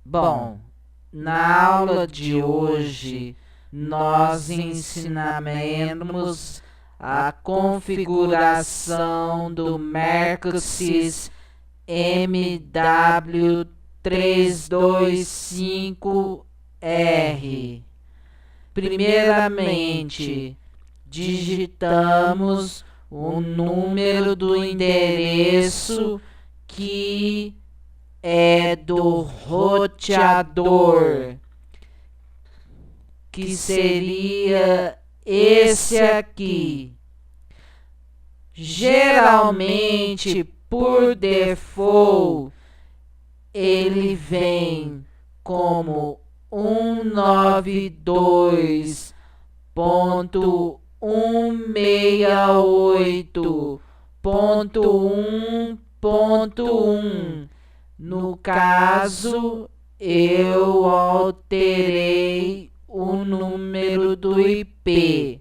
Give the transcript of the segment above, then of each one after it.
Bom, na aula de hoje nós ensinaremos a configuração do Mercosys MW325R. Primeiramente, digitamos o número do endereço que é do roteador, que seria esse aqui. Geralmente, por default, ele vem como 192.168.1.1. No caso, eu alterei o número do IP.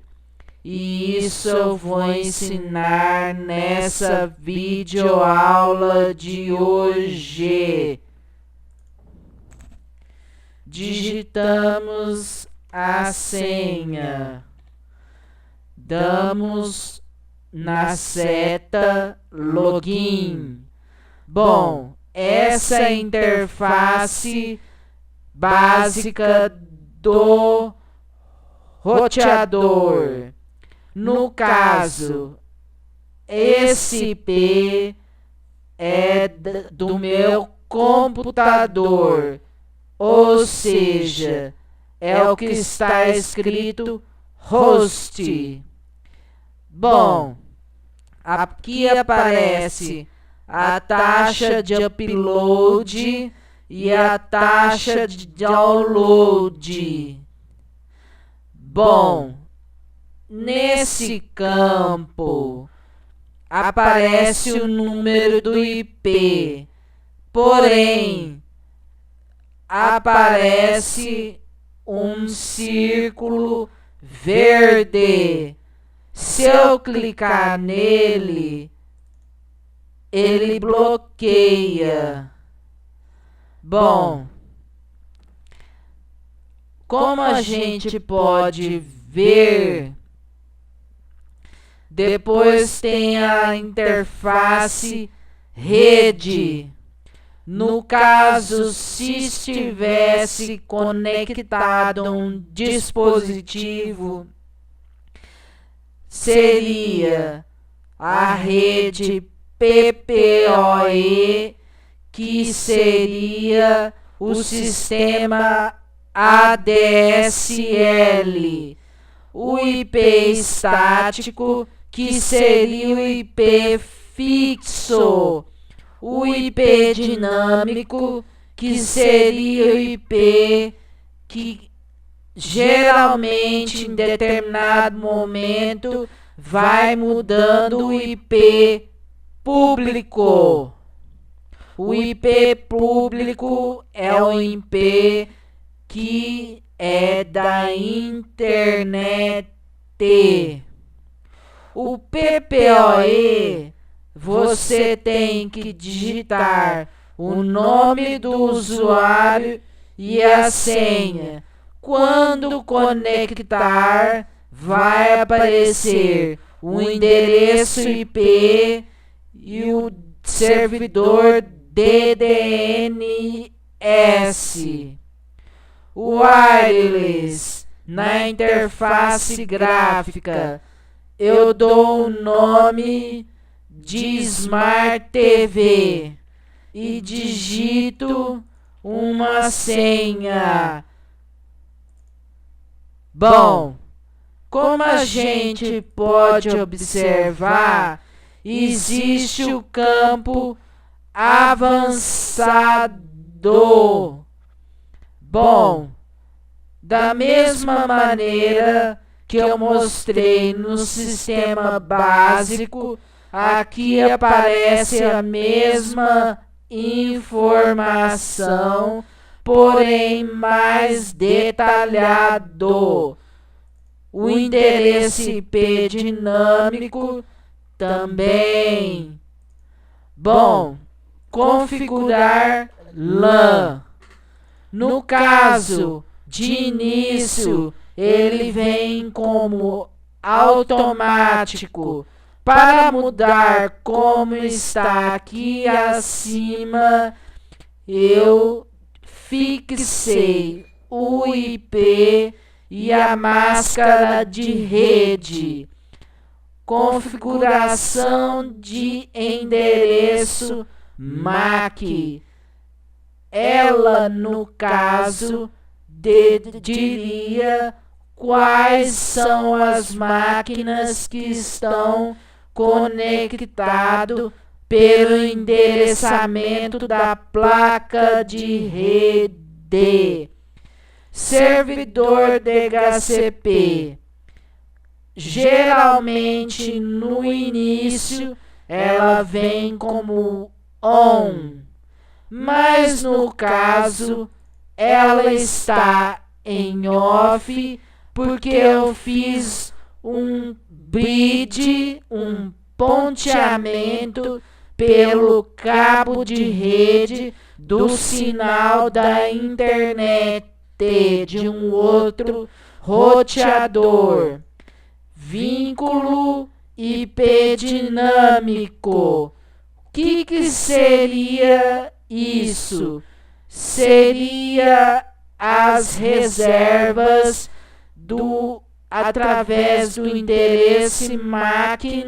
E isso eu vou ensinar nessa videoaula de hoje. Digitamos a senha. Damos na seta login. Bom, essa é a interface básica do roteador. No caso, esse IP é do meu computador, ou seja, é o que está escrito host. Bom, aqui aparece a taxa de upload e a taxa de download. Bom, nesse campo aparece o número do IP, porém aparece um círculo verde. Se eu clicar nele, ele bloqueia. Bom, como a gente pode ver, depois tem a interface rede. No caso, se estivesse conectado a um dispositivo, seria a rede PPoE, que seria o sistema ADSL. O IP estático, que seria o IP fixo. O IP dinâmico, que seria o IP que geralmente em determinado momento vai mudando o IP público. O IP público é o IP que é da internet. O PPoE, você tem que digitar o nome do usuário e a senha. Quando conectar, vai aparecer o endereço IP e o servidor DDNS. Wireless, na interface gráfica, eu dou o nome de Smart TV e digito uma senha. Bom, como a gente pode observar, existe o campo avançado. Bom, da mesma maneira que eu mostrei no sistema básico, aqui aparece a mesma informação, porém mais detalhado. O endereço IP dinâmico também. Bom, configurar LAN. No caso de início, ele vem como automático. Para mudar como está aqui acima, eu fixei o IP e a máscara de rede. Configuração de endereço MAC. Ela, no caso, diria quais são as máquinas que estão conectadas pelo endereçamento da placa de rede. Servidor DHCP. Geralmente no início ela vem como ON, mas no caso ela está em OFF porque eu fiz um bridge, um ponteamento pelo cabo de rede do sinal da internet de um outro roteador. Vínculo IP dinâmico. O que seria isso? Seria as reservas através do endereço MAC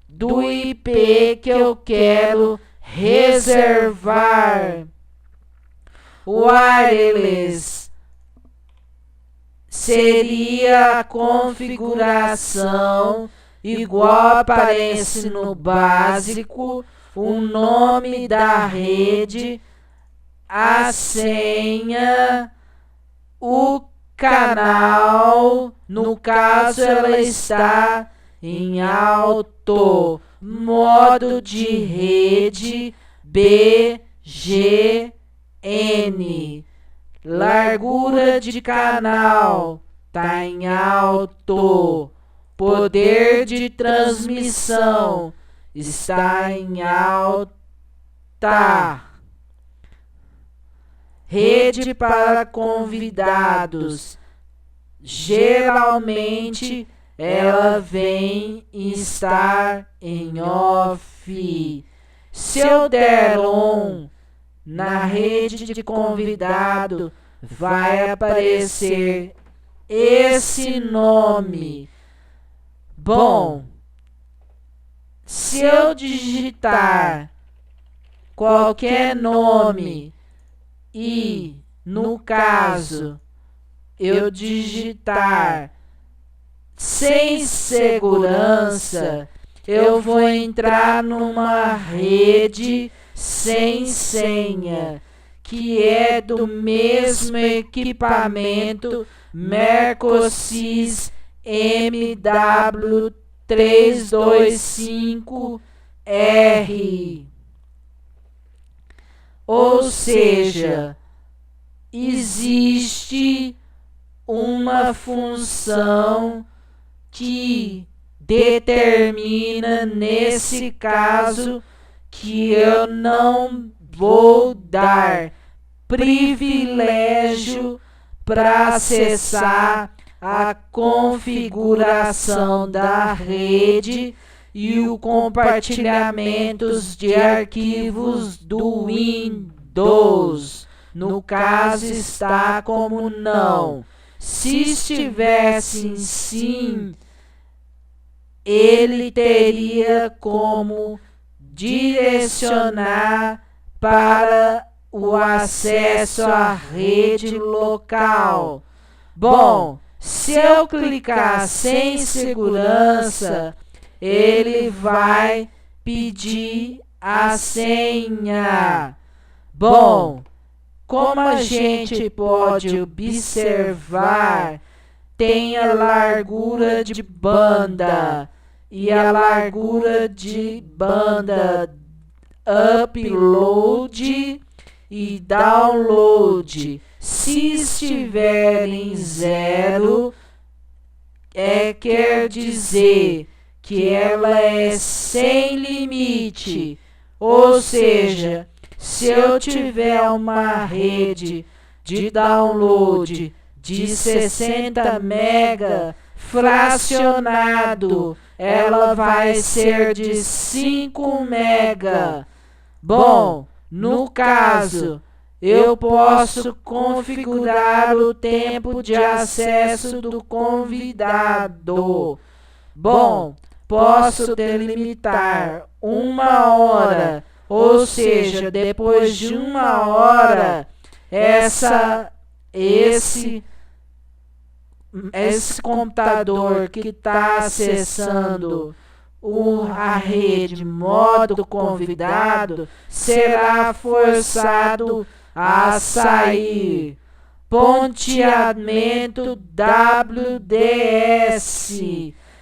do IP que eu quero reservar. Wireless seria a configuração igual aparece no básico, o nome da rede, a senha, o canal, no caso ela está em alto, modo de rede BGN. Largura de canal tá em alto. Poder de transmissão está em alta. Rede para convidados. Geralmente ela vem estar em off. Se eu der on na rede de convidado, vai aparecer esse nome. Bom, se eu digitar qualquer nome e, no caso, eu digitar sem segurança, eu vou entrar numa rede sem senha, que é do mesmo equipamento Mercosys MW325R. Ou seja, existe uma função que determina, nesse caso, que eu não vou dar privilégio para acessar a configuração da rede e o compartilhamento de arquivos do Windows. No caso está como não. Se estivesse em sim, ele teria como direcionar para o acesso à rede local. Bom, se eu clicar sem segurança, ele vai pedir a senha. Bom, como a gente pode observar, tem a largura de banda e a largura de banda upload e download. Se estiver em 0, quer dizer que ela é sem limite. Ou seja, se eu tiver uma rede de download de 60 mega fracionado, ela vai ser de 5 mega. Bom, no caso, eu posso configurar o tempo de acesso do convidado. Bom, posso delimitar 1 hora, ou seja, depois de 1 hora, esse computador que está acessando a rede modo convidado será forçado a sair. Ponteamento WDS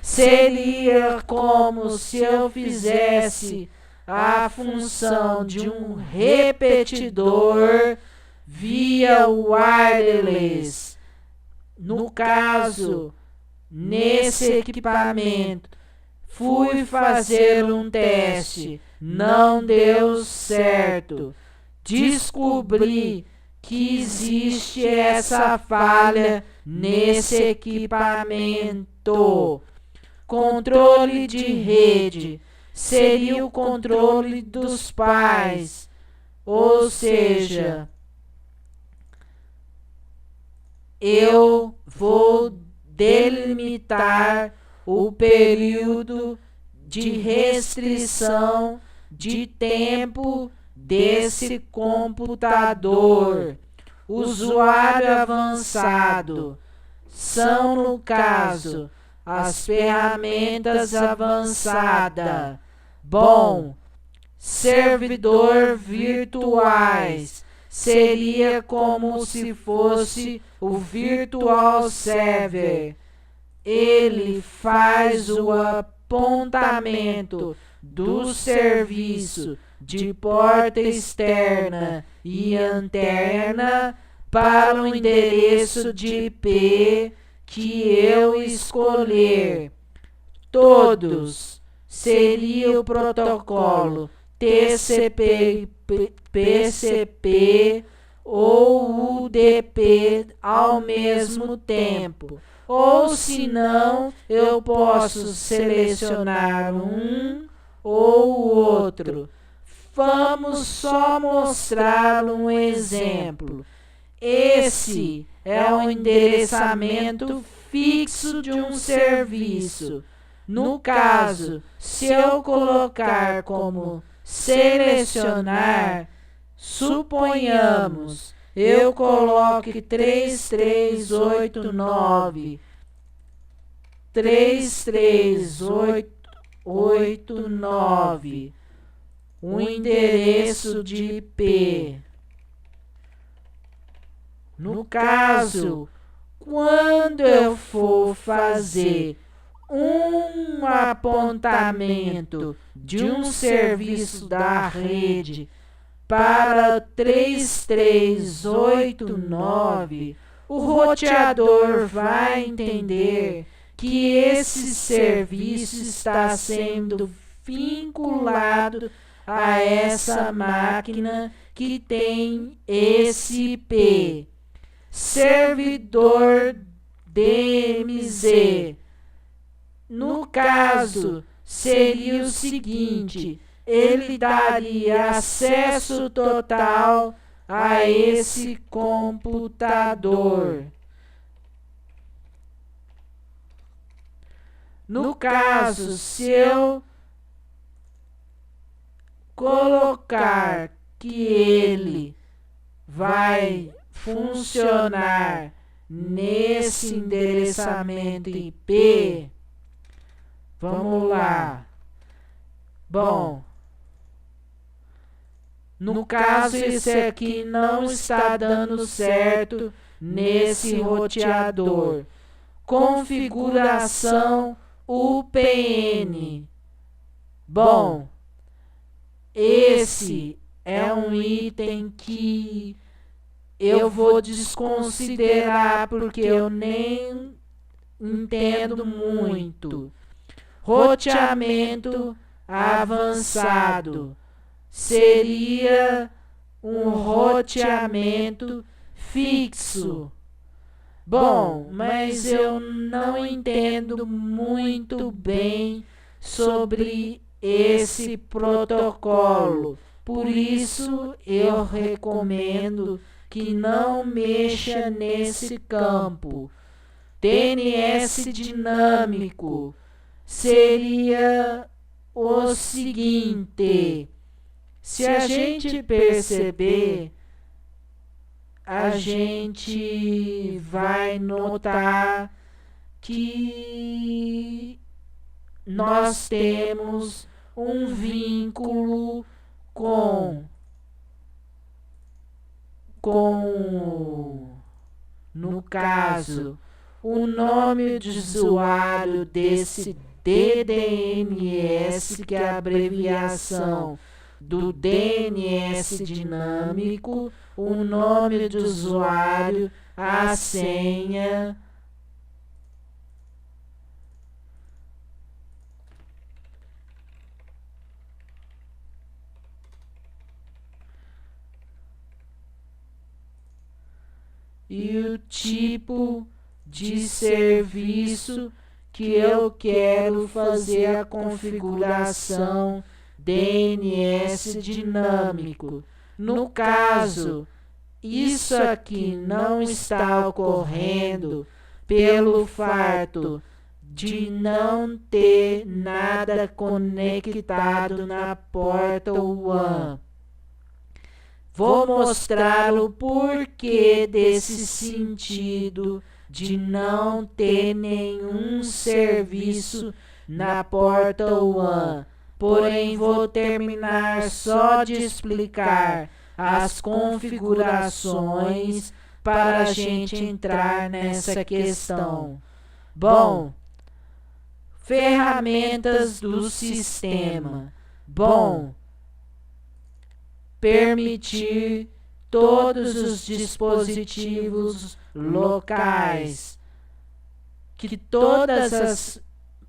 seria como se eu fizesse a função de um repetidor via wireless. No caso, nesse equipamento, fui fazer um teste, não deu certo. Descobri que existe essa falha nesse equipamento. Controle de rede seria o controle dos pais, ou seja, eu vou delimitar o período de restrição de tempo desse computador. Usuário avançado são, no caso, as ferramentas avançadas. Bom, servidor virtuais seria como se fosse o virtual server. Ele faz o apontamento do serviço de porta externa e interna para o endereço de IP que eu escolher. Todos seria o protocolo TCP/PCP ou UDP ao mesmo tempo. Ou se não, eu posso selecionar um ou o outro. Vamos só mostrar um exemplo. Esse é o endereçamento fixo de um serviço. No caso, se eu colocar como selecionar, suponhamos, eu coloque 3389 o endereço de IP. No caso, quando eu for fazer um apontamento de um serviço da rede para 3389, o roteador vai entender que esse serviço está sendo vinculado a essa máquina que tem esse IP. Servidor DMZ. No caso, seria o seguinte: ele daria acesso total a esse computador. No caso, se eu colocar que ele vai funcionar nesse endereçamento IP, vamos lá. Bom, no caso esse aqui não está dando certo nesse roteador. Configuração UPN. Bom, esse é um item que eu vou desconsiderar porque eu nem entendo muito. Roteamento avançado seria um roteamento fixo. Bom, mas eu não entendo muito bem sobre esse protocolo, por isso eu recomendo que não mexa nesse campo. DNS dinâmico seria o seguinte: se a gente perceber, a gente vai notar que nós temos um vínculo com no caso, o nome de usuário desse DDNS, que é a abreviação do DNS dinâmico, o nome de usuário, a senha, e o tipo de serviço que eu quero fazer a configuração DNS dinâmico. No caso, isso aqui não está ocorrendo pelo fato de não ter nada conectado na porta WAN. Vou mostrar o porquê desse sentido de não ter nenhum serviço na porta WAN. Porém, vou terminar só de explicar as configurações para a gente entrar nessa questão. Bom, ferramentas do sistema. Bom, permitir todos os dispositivos locais, que todas as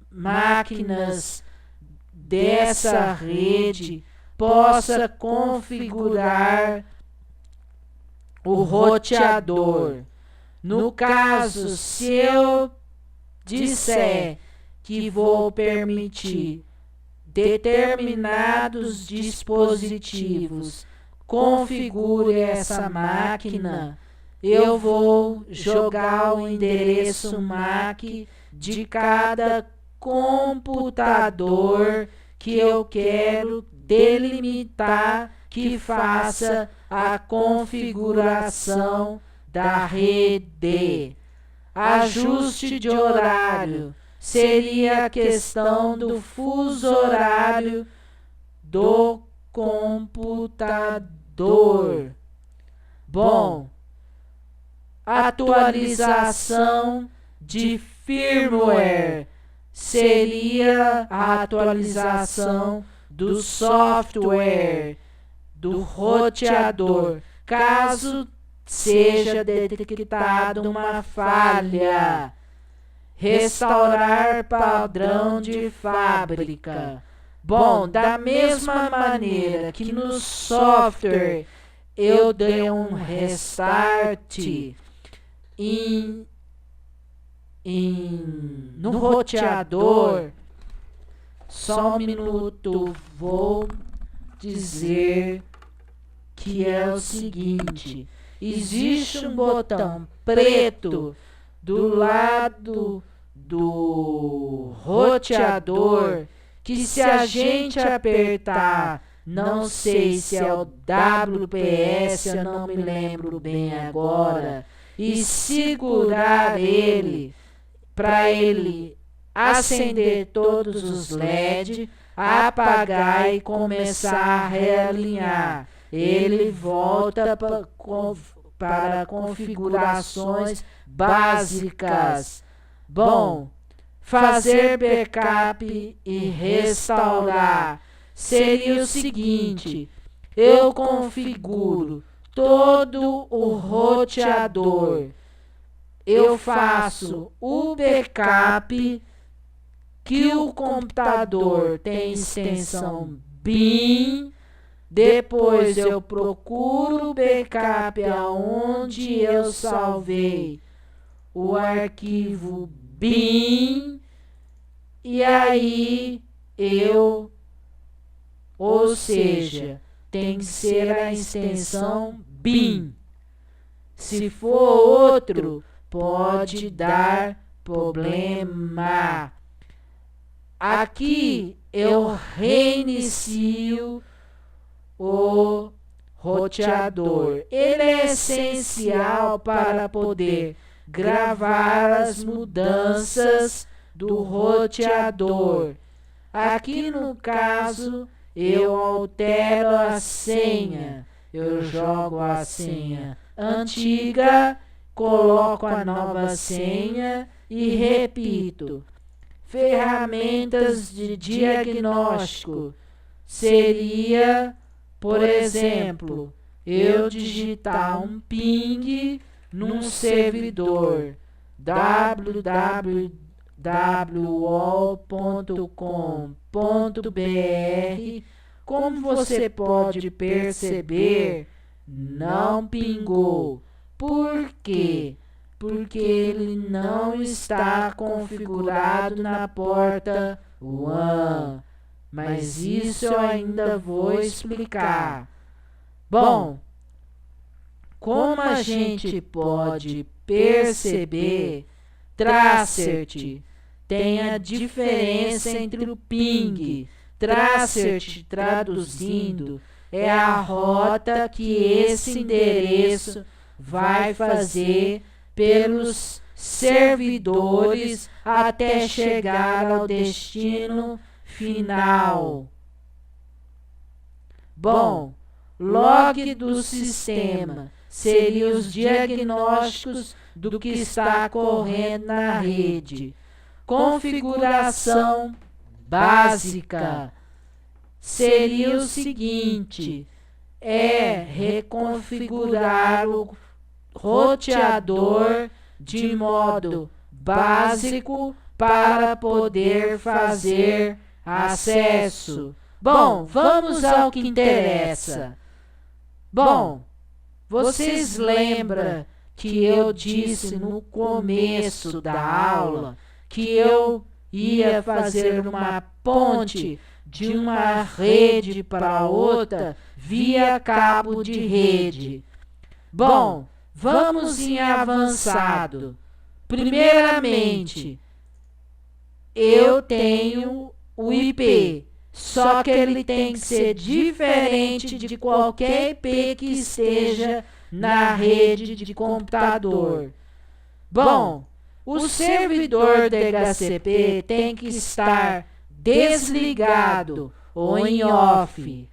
máquinas dessa rede possa configurar o roteador. No caso, se eu disser que vou permitir determinados dispositivos configure essa máquina, eu vou jogar o endereço MAC de cada computador que eu quero delimitar que faça a configuração da rede. Ajuste de horário seria a questão do fuso horário do computador. Bom, atualização de firmware seria a atualização do software do roteador, caso seja detectada uma falha. Restaurar padrão de fábrica. Bom, da mesma maneira que no software eu dei um restart no roteador, só um minuto, vou dizer que é o seguinte: existe um botão preto do lado do roteador que, se a gente apertar, não sei se é o WPS, eu não me lembro bem agora, e segurar ele para ele acender todos os LED, apagar e começar a realinhar, ele volta para configurações básicas. Bom, fazer backup e restaurar seria o seguinte: eu configuro todo o roteador, eu faço o backup, que o computador tem extensão BIM Depois eu procuro o backup aonde eu salvei o arquivo bin, e aí ou seja, tem que ser a extensão bin. Se for outro, pode dar problema. Aqui eu reinicio o roteador. Ele é essencial para poder gravar as mudanças do roteador. Aqui no caso, eu altero a senha. Eu jogo a senha antiga, coloco a nova senha e repito. Ferramentas de diagnóstico seria, por exemplo, eu digitar um ping num servidor www.wall.com.br. Como você pode perceber, não pingou. Por quê? Porque ele não está configurado na porta WAN. Mas isso eu ainda vou explicar. Bom, como a gente pode perceber, Tracert tem a diferença entre o ping. Tracert, traduzindo, é a rota que esse endereço vai fazer pelos servidores até chegar ao destino final. Bom, log do sistema seria os diagnósticos do que está ocorrendo na rede. Configuração básica seria o seguinte: reconfigurar o roteador de modo básico para poder fazer acesso. Bom, vamos ao que interessa. Bom, vocês lembram que eu disse no começo da aula que eu ia fazer uma ponte de uma rede para outra via cabo de rede? Bom, vamos em avançado. Primeiramente, eu tenho o IP, só que ele tem que ser diferente de qualquer IP que esteja na rede de computador. Bom, o servidor DHCP tem que estar desligado ou em off.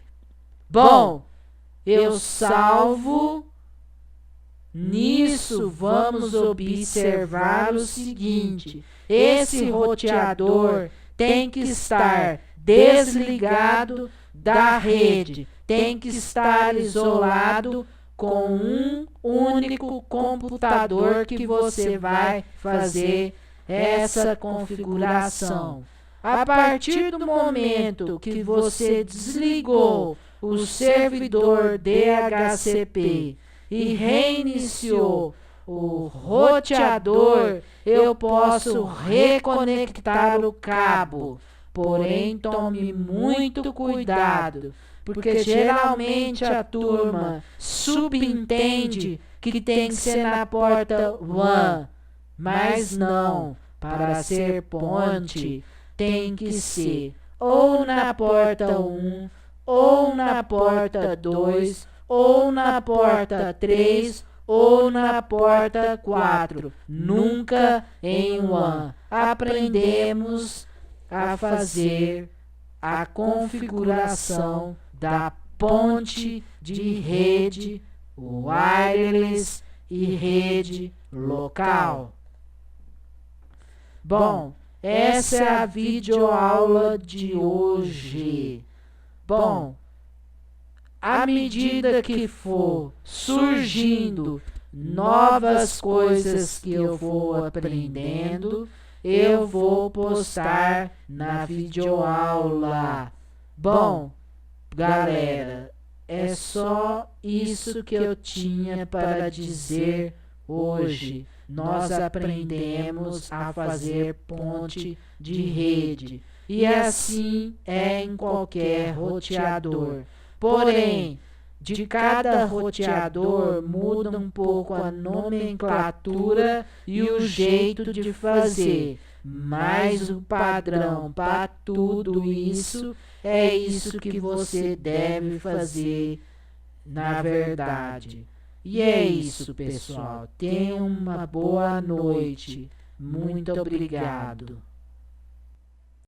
Bom, eu salvo. Nisso, vamos observar o seguinte: esse roteador tem que estar desligado da rede, tem que estar isolado com um único computador que você vai fazer essa configuração. A partir do momento que você desligou o servidor DHCP e reiniciou o roteador, eu posso reconectar o cabo. Porém, tome muito cuidado, porque geralmente a turma subentende que tem que ser na porta WAN, mas não. Para ser ponte, tem que ser ou na porta 1, ou na porta 2, ou na porta 3, ou na porta 4, nunca em WAN. Aprendemos a fazer a configuração da ponte de rede wireless e rede local. Bom, essa é a videoaula de hoje. Bom, à medida que for surgindo novas coisas que eu vou aprendendo, eu vou postar na videoaula. Bom, galera, É só isso que eu tinha para dizer hoje. Nós aprendemos a fazer ponte de rede, e assim é em qualquer roteador. Porém, de cada roteador muda um pouco a nomenclatura e o jeito de fazer, mas o padrão para tudo isso é isso que você deve fazer na verdade. E é isso, pessoal. Tenha uma boa noite. Muito obrigado.